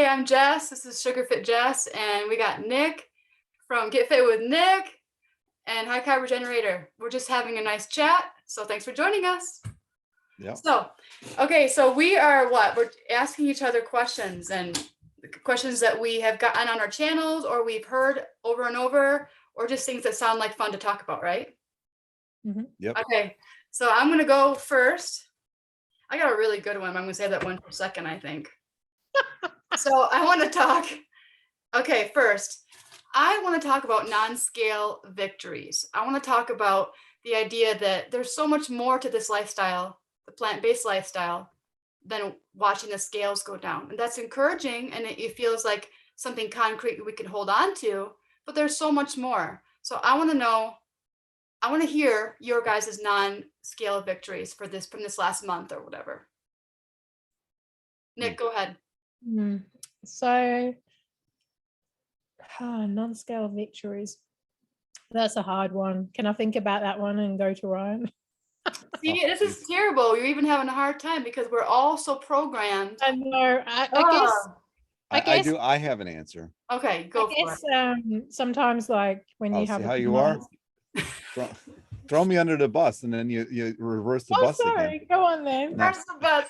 I'm Jess. This is Sugar Fit Jess, and we got Nick from Get Fit with Nick and High Carb Regenerator. We're just having a nice chat, so thanks for joining us. Yeah. So, okay, so we are we're asking each other questions, and questions that we have gotten on our channels or we've heard over and over, or just things that sound like fun to talk about, right? Mm-hmm. Yep. Okay, so I'm going to go first. I got a really good one. I'm going to say that one for a second, I think. So I want to talk. Okay, first, I want to talk about non-scale victories. I want to talk about the idea that there's so much more to this lifestyle, the plant-based lifestyle, than watching the scales go down. And that's encouraging, and it feels like something concrete we can hold on to, but there's so much more. So I want to know, I want to hear your guys' non-scale victories for this from this last month or whatever. Nick, go ahead. So, non-scale victories. That's a hard one. Can I think about that one and go to Ryan? See, this is terrible. You're even having a hard time because we're all so programmed. I know. I guess I have an answer. Okay, go for it. Sometimes, like when you have how you are. Throw me under the bus, and then you reverse the bus again. Go on then. Reverse the bus.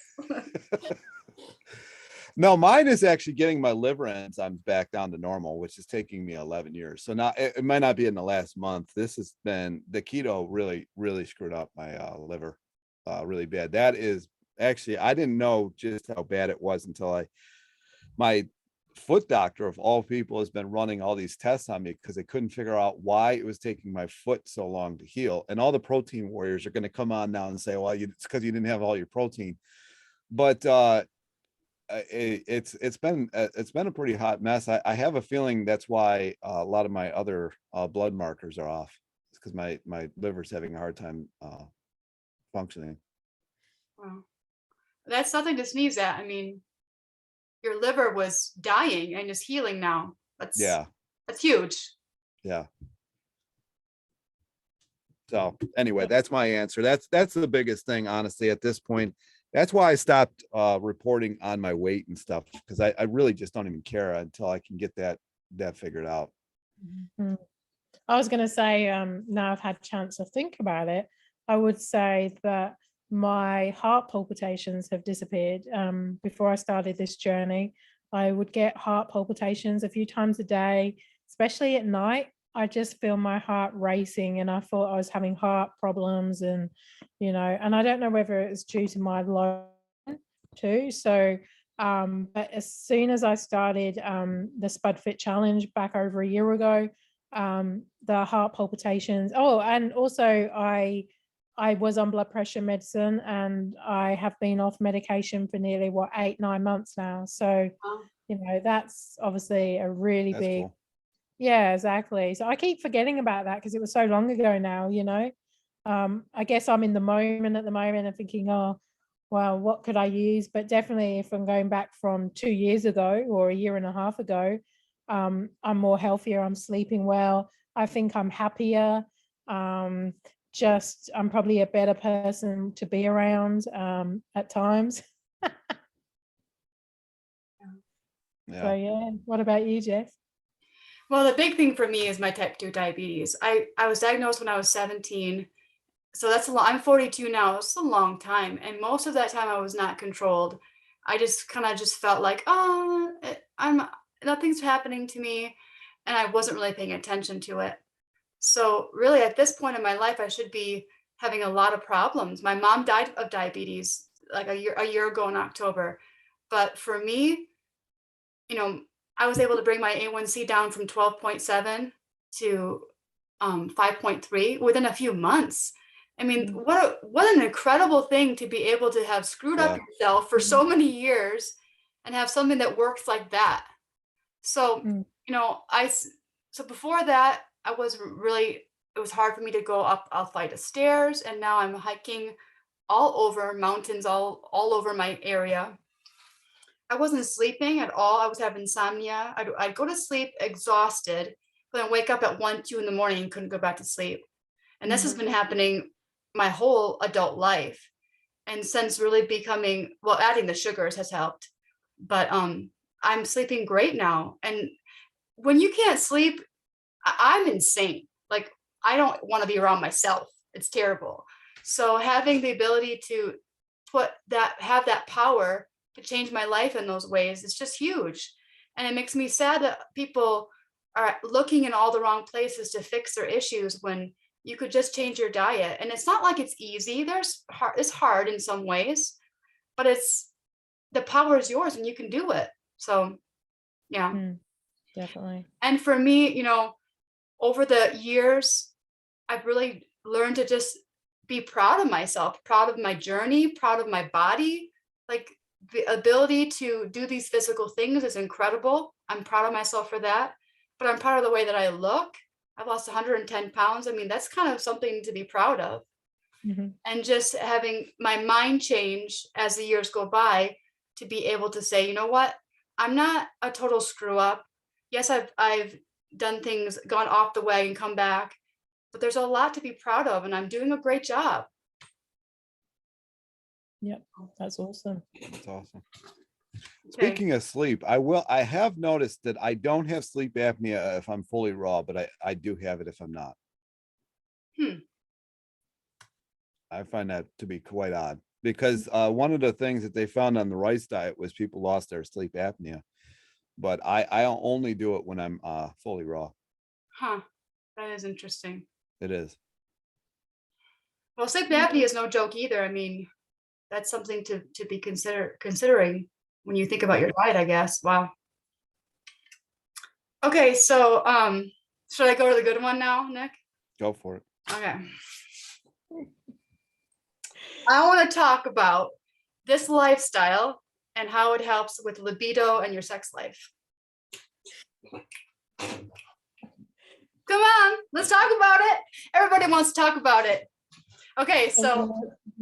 No, mine is actually getting my liver enzymes back down to normal, which is taking me 11 years. So now it might not be in the last month. This has been the keto really screwed up my liver really bad. That is actually, I didn't know just how bad it was until my foot doctor of all people has been running all these tests on me because they couldn't figure out why it was taking my foot so long to heal. And all the protein warriors are going to come on now and say, well, it's because you didn't have all your protein. But it's been a pretty hot mess. I have a feeling that's why a lot of my other blood markers are off. It's because my liver's having a hard time functioning. Wow. That's nothing to sneeze at. I mean, your liver was dying and is healing now. That's huge. Yeah. So anyway, that's my answer. That's the biggest thing, honestly, at this point. That's why I stopped reporting on my weight and stuff, because I really just don't even care until I can get that figured out. I was going to say, now I've had a chance to think about it, I would say that my heart palpitations have disappeared. Before I started this journey, I would get heart palpitations a few times a day, especially at night. I just feel my heart racing, and I thought I was having heart problems, and and I don't know whether it's due to my low too. So but as soon as I started the Spud Fit Challenge back over a year ago, the heart palpitations, and also I was on blood pressure medicine, and I have been off medication for nearly 8-9 months now. So that's obviously a really big cool. Yeah, exactly. So I keep forgetting about that because it was so long ago now, I guess I'm in the moment at the moment and thinking, oh, well, what could I use? But definitely if I'm going back from 2 years ago or a year and a half ago, I'm more healthier. I'm sleeping well. I think I'm happier. I'm probably a better person to be around at times. So yeah, what about you, Jeff? Well, the big thing for me is my type 2 diabetes. I was diagnosed when I was 17. So that's I'm 42 now. It's a long time. And most of that time I was not controlled. I just kind of felt like, nothing's happening to me. And I wasn't really paying attention to it. So really at this point in my life, I should be having a lot of problems. My mom died of diabetes like a year ago in October. But for me, I was able to bring my A1C down from 12.7 to 5.3 within a few months. I mean, what an incredible thing to be able to have screwed up yourself for so many years and have something that works like that. So, so before that, it was hard for me to go up a flight of stairs, and now I'm hiking all over mountains, all over my area. I wasn't sleeping at all. I was having insomnia. I'd go to sleep exhausted, but then wake up at 1, 2 in the morning and couldn't go back to sleep. And this has been happening my whole adult life. And since really becoming, adding the sugars has helped. But I'm sleeping great now. And when you can't sleep, I'm insane. Like, I don't want to be around myself. It's terrible. So having the ability to have that power to change my life in those ways is just huge. And it makes me sad that people are looking in all the wrong places to fix their issues when you could just change your diet. And it's not like it's easy. It's hard in some ways, but the power is yours and you can do it. So yeah. Definitely. And for me, over the years, I've really learned to just be proud of myself, proud of my journey, proud of my body. Like, the ability to do these physical things is incredible. I'm proud of myself for that. But I'm proud of the way that I look. I've lost 110 pounds. I mean, that's kind of something to be proud of. And just having my mind change as the years go by to be able to say, you know what? I'm not a total screw up. Yes, I've done things, gone off the way and come back, but there's a lot to be proud of, and I'm doing a great job. Yep, that's awesome. That's awesome. Okay. Speaking of sleep, I have noticed that I don't have sleep apnea if I'm fully raw, but I do have it if I'm not. I find that to be quite odd because one of the things that they found on the rice diet was people lost their sleep apnea, but I only do it when I'm fully raw. Huh. That is interesting. It is. Well, sleep apnea is no joke either. I mean, that's something to be considering when you think about your diet, I guess. Wow. Okay, so should I go to the good one now, Nick? Go for it. Okay. I want to talk about this lifestyle and how it helps with libido and your sex life. Come on, let's talk about it. Everybody wants to talk about it. Okay, so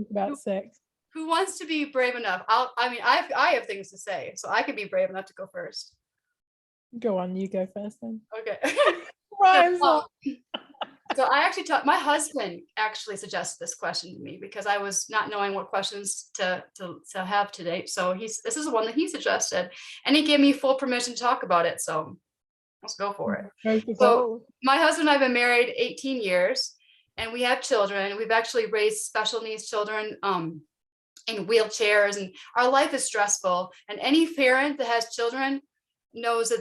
about sex. Who wants to be brave enough? I have things to say, so I can be brave enough to go first. Go on, you go first then. Okay. Rhymes up. So I actually my husband actually suggested this question to me because I was not knowing what questions to have today. So this is the one that he suggested, and he gave me full permission to talk about it. So let's go for it. So my husband and I have been married 18 years, and we have children. We've actually raised special needs children in wheelchairs, and our life is stressful. And any parent that has children knows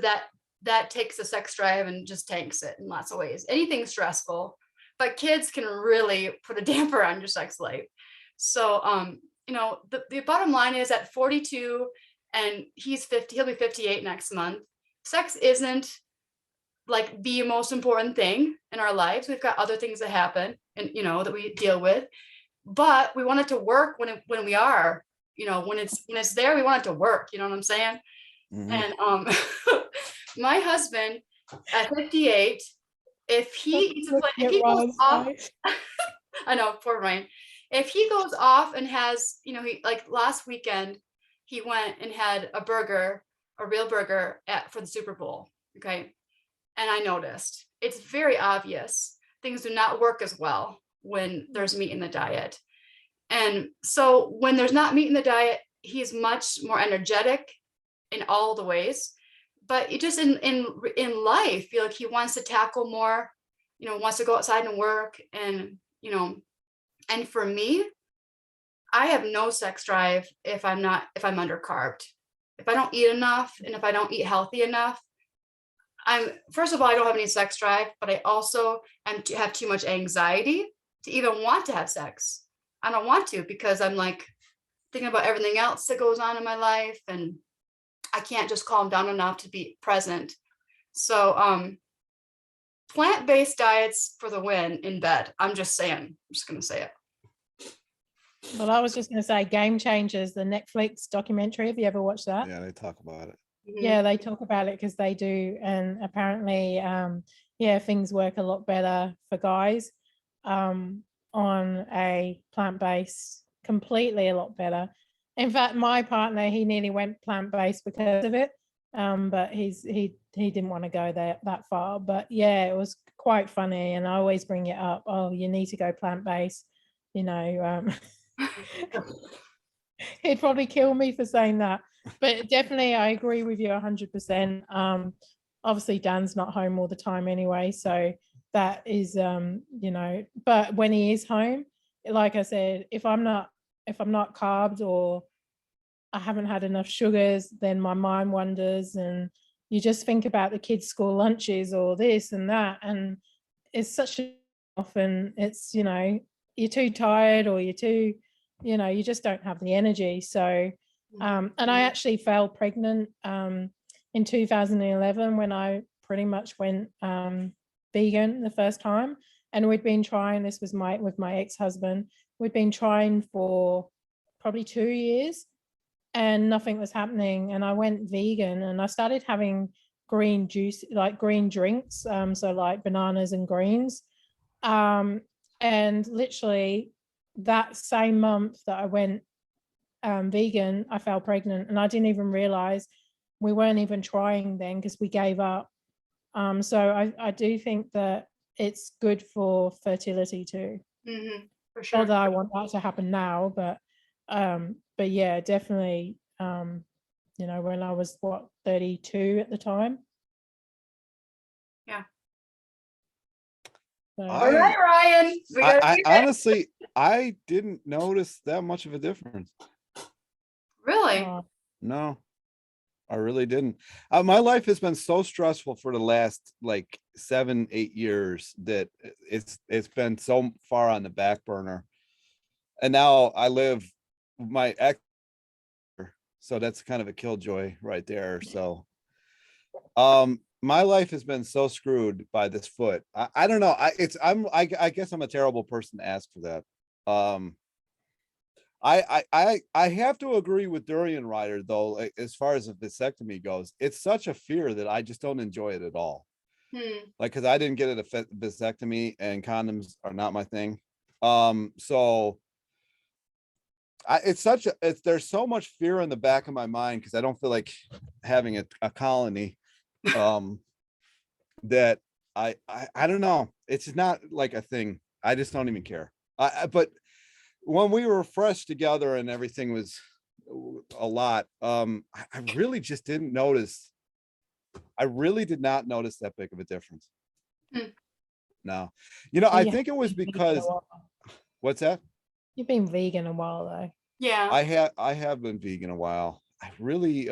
that takes the sex drive and just tanks it in lots of ways. Anything stressful, but kids can really put a damper on your sex life. So, the bottom line is at 42 and he's 50, he'll be 58 next month. Sex isn't like the most important thing in our lives. We've got other things that happen and, that we deal with, but we want it to work when we are, when it's there, we want it to work. You know what I'm saying? And my husband at 58, if he goes off, I know, poor Ryan. If he goes off and has, he like last weekend, he went and had a real burger for the Super Bowl. Okay. And I noticed it's very obvious things do not work as well when there's meat in the diet. And so when there's not meat in the diet, he's much more energetic in all the ways, but it just in life, feel like he wants to tackle more, wants to go outside and work. And, and for me, I have no sex drive if I'm undercarbed, if I don't eat enough, and if I don't eat healthy enough. First of all, I don't have any sex drive, but I also have too much anxiety to even want to have sex. I don't want to because I'm like thinking about everything else that goes on in my life, and I can't just calm down enough to be present. So plant-based diets for the win in bed. I'm just gonna say it. Well, I was just gonna say Game Changers, the Netflix documentary. Have you ever watched that? Yeah, they talk about it. Yeah, they talk about it because they do, and apparently things work a lot better for guys on a plant-based, completely a lot better. In fact, my partner, he nearly went plant-based because of it, but he didn't want to go that far. But yeah, it was quite funny, and I always bring it up. Oh, you need to go plant-based, He'd probably kill me for saying that. But definitely, I agree with you 100%. Obviously, Dan's not home all the time anyway, so that is, but when he is home, like I said, if I'm not carbed or I haven't had enough sugars, then my mind wanders, and you just think about the kids' school lunches or this and that, and it's such a often it's you're too tired, or you're too you just don't have the energy. So and I actually fell pregnant in 2011 when I pretty much went vegan the first time, and we'd been trying, this was with my ex-husband, we'd been trying for probably 2 years and nothing was happening, and I went vegan and I started having green juice, like green drinks, so like bananas and greens, and literally that same month that I went vegan, I fell pregnant, and I didn't even realize. We weren't even trying then because we gave up. So I do think that it's good for fertility too. For sure. Although I want that to happen now, but yeah, definitely. When I was 32 at the time. Yeah. So, all right, Ryan. I honestly, I didn't notice that much of a difference. Really? No, I really didn't. My life has been so stressful for the last like 7-8 years that it's been so far on the back burner, and now I live with my ex, so that's kind of a killjoy right there. So my life has been so screwed by this foot. I don't know. I guess I'm a terrible person to ask for that. I have to agree with Durian Rider though, as far as a vasectomy goes. It's such a fear that I just don't enjoy it at all. Like, because I didn't get a vasectomy and condoms are not my thing. So there's so much fear in the back of my mind because I don't feel like having a colony. That I don't know. It's not like a thing. I just don't even care. But when we were fresh together and everything was a lot, I really just didn't notice. I really did not notice that big of a difference. No, I think it was because, what's that? You've been vegan a while though. Yeah. I have been vegan a while. I really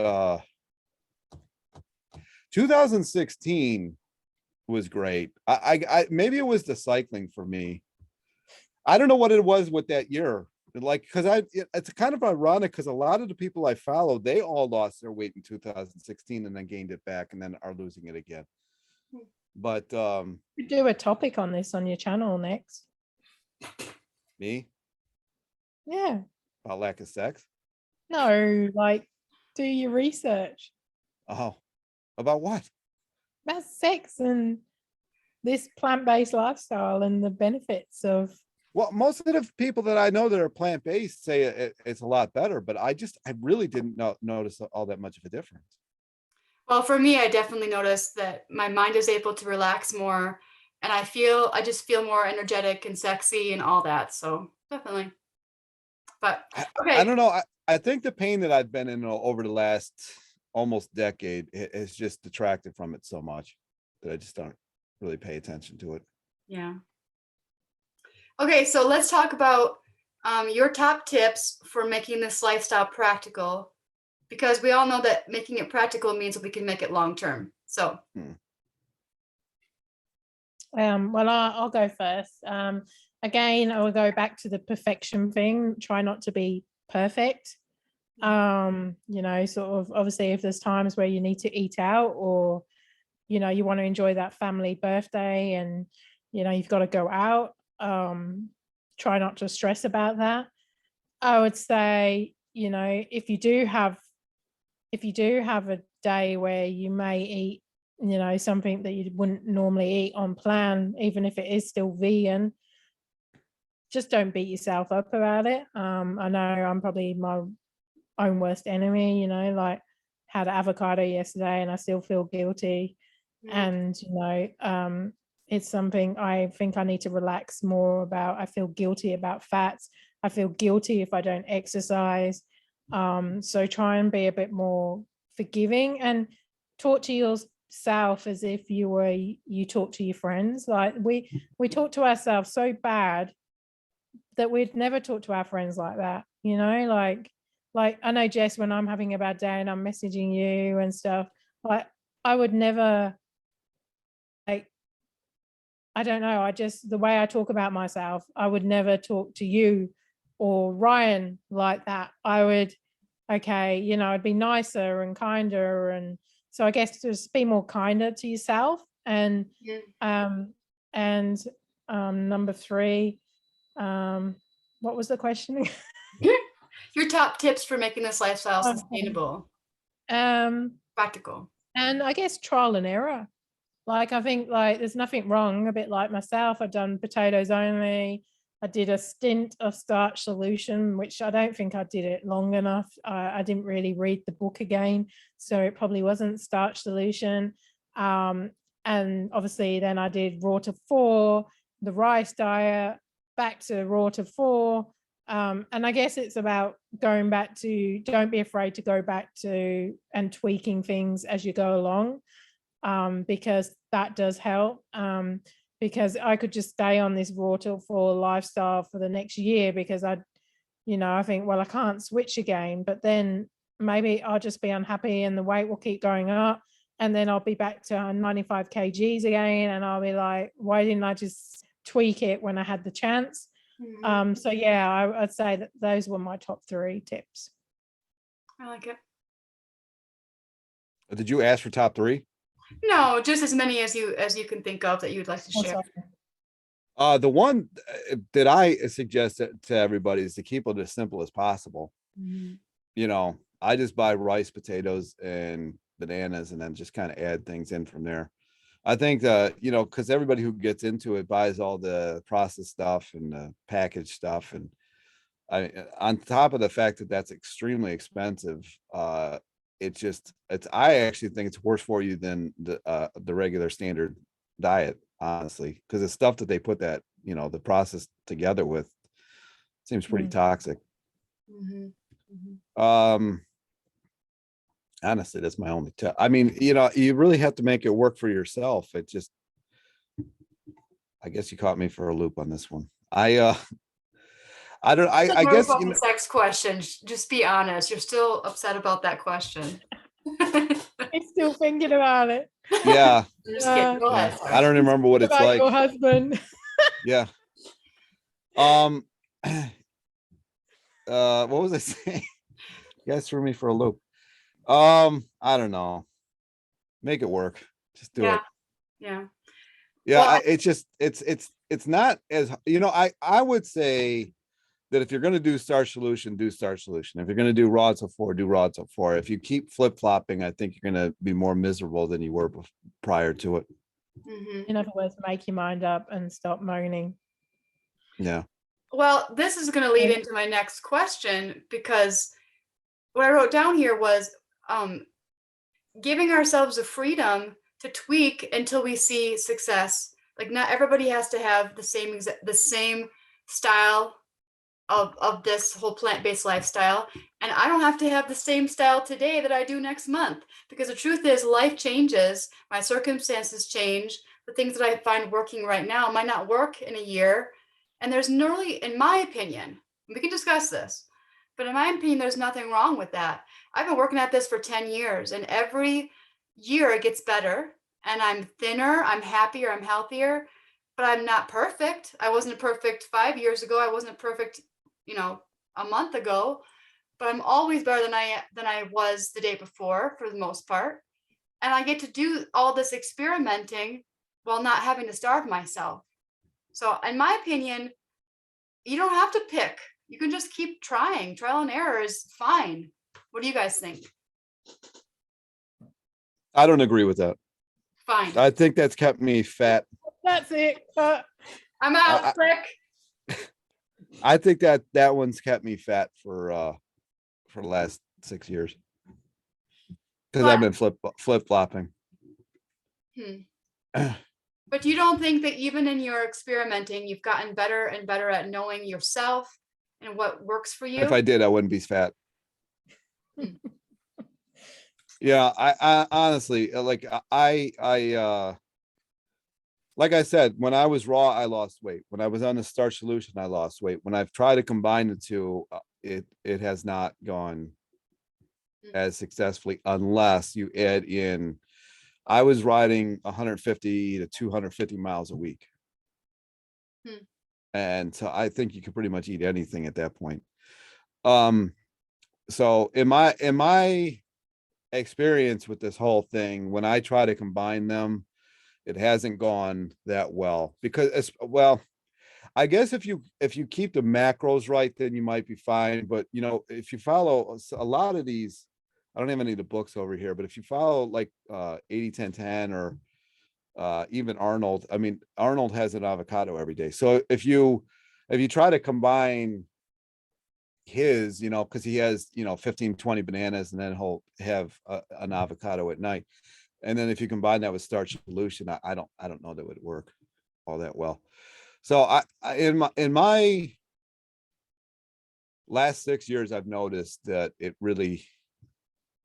2016 was great. I maybe it was the cycling for me. I don't know what it was with that year. Like, because it's kind of ironic because a lot of the people I follow, they all lost their weight in 2016 and then gained it back and then are losing it again. But you do a topic on this on your channel next. Me? Yeah. About lack of sex? No, like do your research. Oh, about what? About sex and this plant-based lifestyle and the benefits of. Well, most of the people that I know that are plant-based say it's a lot better, but I really didn't notice all that much of a difference. Well, for me, I definitely noticed that my mind is able to relax more, and I just feel more energetic and sexy and all that. So definitely. But okay. I don't know. I think the pain that I've been in over the last almost decade has just detracted from it so much that I just don't really pay attention to it. Yeah. Okay, so let's talk about your top tips for making this lifestyle practical, because we all know that making it practical means that we can make it long term. So well, I'll go first. Again, I will go back to the perfection thing. Try not to be perfect. Sort of, obviously, if there's times where you need to eat out, or you want to enjoy that family birthday and you've got to go out, try not to stress about that. I would say, if you do have a day where you may eat something that you wouldn't normally eat on plan, even if it is still vegan, just don't beat yourself up about it. I know I'm probably my own worst enemy, like had avocado yesterday and I still feel guilty. And it's something I think I need to relax more about. I feel guilty about fats. I feel guilty if I don't exercise. So try and be a bit more forgiving and talk to yourself as if you talk to your friends. Like we talk to ourselves so bad that we'd never talk to our friends like that, you know, like I know, Jess, when I'm having a bad day and I'm messaging you and stuff, like I would never, like, I don't know, I just, the way I talk about myself, I would never talk to you or Ryan like that. I would, okay, you know, I'd be nicer and kinder. And so I guess just be more kinder to yourself. And Yeah. and number 3, what was the question? Your top tips for making this lifestyle sustainable, practical. And I guess trial and error. Like I think like there's nothing wrong, a bit like myself. I've done potatoes only. I did a stint of starch solution, which I don't think I did it long enough. I didn't really read the book again, so it probably wasn't starch solution. And obviously then I did raw to 4, the rice diet, back to raw to 4. And I guess it's about going back to, don't be afraid to go back to and tweaking things as you go along, because that does help. Because I could just stay on this raw to 4 lifestyle for the next year because I think, well, I can't switch again, but then maybe I'll just be unhappy and the weight will keep going up. And then I'll be back to 95 kgs again. And I'll be like, why didn't I just tweak it when I had the chance? So yeah, I'd say that those were my top 3 tips. I like it. Did you ask for top 3? No, just as many as you can think of that you would like to share. The one that I suggest to everybody is to keep it as simple as possible. You know, I just buy rice, potatoes, and bananas, and then just kind of add things in from there. I think you know, because everybody who gets into it buys all the processed stuff and the packaged stuff, and on top of the fact that that's extremely expensive, I actually think it's worse for you than the regular standard diet, honestly, because the stuff that they put that, you know, the process together with seems pretty toxic. Honestly, that's my only tip. I mean, you know, you really have to make it work for yourself. It just, I guess you caught me for a loop on this one. I guess, you know, sex question. Just be honest. You're still upset about that question. I'm still thinking about it. Yeah. Just kidding. Go ahead. I don't remember what it's like. Your husband. Yeah. What was I saying? You guys threw me for a loop. I don't know. Make it work. Just do it. Yeah. Yeah. Well, It's not as, you know, I would say that if you're going to do starch solution, do starch solution. If you're going to do raw to 4, do raw to 4. If you keep flip-flopping, I think you're going to be more miserable than you were prior to it. In other words, make your mind up and stop moaning. Yeah. Well, this is going to lead into my next question, because what I wrote down here was giving ourselves the freedom to tweak until we see success. Like, not everybody has to have the same style of this whole plant-based lifestyle, and I don't have to have the same style today that I do next month, because the truth is life changes, my circumstances change, the things that I find working right now might not work in a year, and there's really, in my opinion, we can discuss this, but in my opinion, there's nothing wrong with that. I've been working at this for 10 years, and every year it gets better, and I'm thinner, I'm happier, I'm healthier, but I'm not perfect. I wasn't perfect 5 years ago. I wasn't perfect, you know, a month ago, but I'm always better than I was the day before, for the most part. And I get to do all this experimenting while not having to starve myself. So in my opinion, you don't have to pick. You can just keep trying. Trial and error is fine. What do you guys think? I don't agree with that. Fine. I think that's kept me fat. That's it. I'm out, Rick. I think that one's kept me fat for the last 6 years, because I've been flip-flopping. But you don't think that even in your experimenting, you've gotten better and better at knowing yourself and what works for you? If I did, I wouldn't be fat. Yeah, I honestly like I said, when I was raw, I lost weight. When I was on the starch solution, I lost weight. When I've tried to combine the two, it has not gone as successfully unless you add in. I was riding 150 to 250 miles a week. Hmm. And so I think you could pretty much eat anything at that point. So in my experience with this whole thing, when I try to combine them, it hasn't gone that well because it's well, I guess if you keep the macros right, then you might be fine. But you know, if you follow a lot of these, I don't have any of the books over here, but if you follow like 80-10-10 or even Arnold, I mean, Arnold has an avocado every day. So if you try to combine his, you know, because he has, you know, 15-20 bananas and then he'll have an avocado at night. And then if you combine that with starch solution, I don't know that would work all that well. So I in my last 6 years, I've noticed that it really,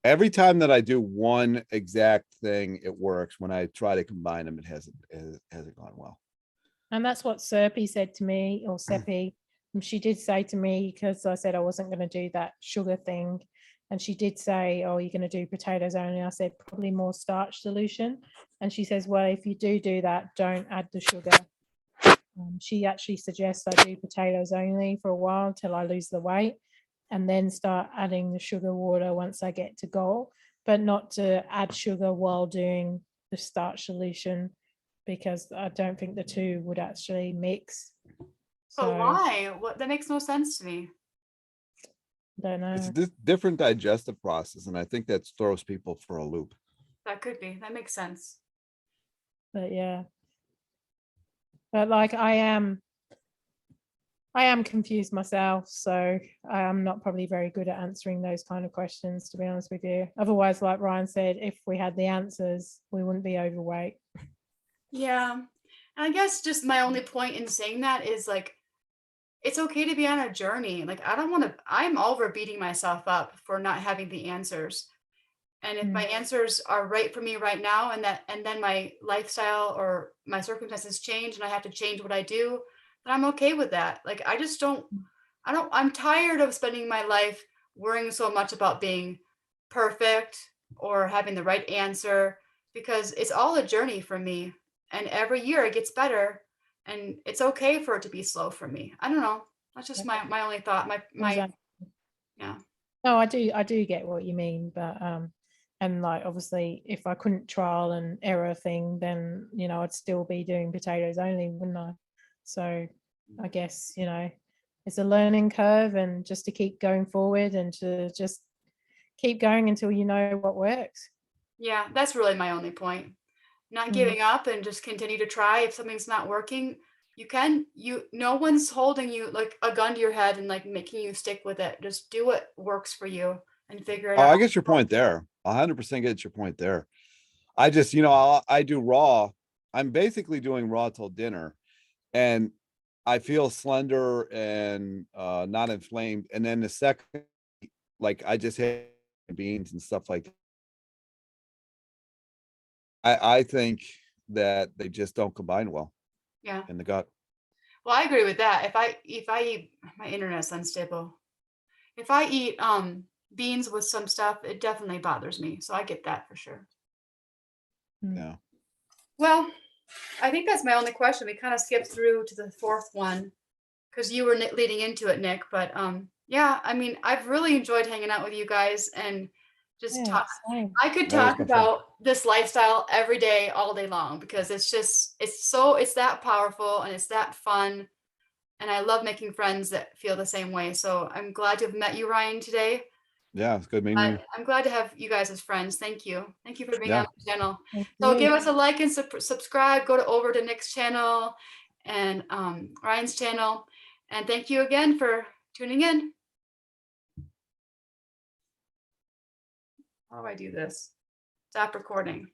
every time that I do one exact thing, it works. When I try to combine them, it hasn't gone well. And that's what Serpy said to me, or Seppi. She did say to me, because I said I wasn't going to do that sugar thing. And she did say, oh, you're going to do potatoes only. I said, probably more starch solution. And she says, well, if you do that, don't add the sugar. She actually suggests I do potatoes only for a while till I lose the weight, and then start adding the sugar water once I get to goal, but not to add sugar while doing the starch solution, because I don't think the two would actually mix. But So why? What, that makes no sense to me. don't It's know. this different digestive process, and I think that throws people for a loop. That could be. That makes sense. But yeah. But like I am confused myself, so I am not probably very good at answering those kind of questions, to be honest with you. Otherwise, like Ryan said, if we had the answers, we wouldn't be overweight. Yeah. And I guess just my only point in saying that is like, it's okay to be on a journey. Like, I don't want to, I'm over beating myself up for not having the answers. And if my answers are right for me right now, and then my lifestyle or my circumstances change and I have to change what I do, then I'm okay with that. Like, I'm tired of spending my life worrying so much about being perfect or having the right answer, because it's all a journey for me. And every year it gets better, and it's okay for it to be slow for me. I don't know. That's just my only thought. Exactly. Yeah. No, I do get what you mean, but and like obviously if I couldn't trial and error thing, then you know I'd still be doing potatoes only, wouldn't I? So I guess, you know, it's a learning curve, and just to keep going forward and to just keep going until you know what works. Yeah, that's really my only point. Not giving up, and just continue to try. If something's not working, no one's holding you like a gun to your head and like making you stick with it. Just do what works for you and figure it Oh, out. I get your point there. 100% get your point there. I just, you know, I do raw. I'm basically doing raw till dinner, and I feel slender and not inflamed. And then the second, like I just had beans and stuff like that. I think that they just don't combine well Yeah. in the gut. Well, I agree with that. If I eat, my internet's unstable. If I eat beans with some stuff, it definitely bothers me. So I get that for sure. Yeah. Well, I think that's my only question. We kind of skipped through to the fourth one because you were leading into it, Nick. But yeah, I mean, I've really enjoyed hanging out with you guys and just Yeah, talk. same. I could No, it's talk been fun. about this lifestyle every day, all day long, because it's that powerful and it's that fun. And I love making friends that feel the same way. So I'm glad to have met you, Ryan, today. Yeah, it's good meeting you. I'm glad to have you guys as friends. Thank you. Thank you for being Yeah. on the channel. Thank So you. give us a like and subscribe. Go over to Nick's channel and Ryan's channel. And thank you again for tuning in. How do I do this? Stop recording.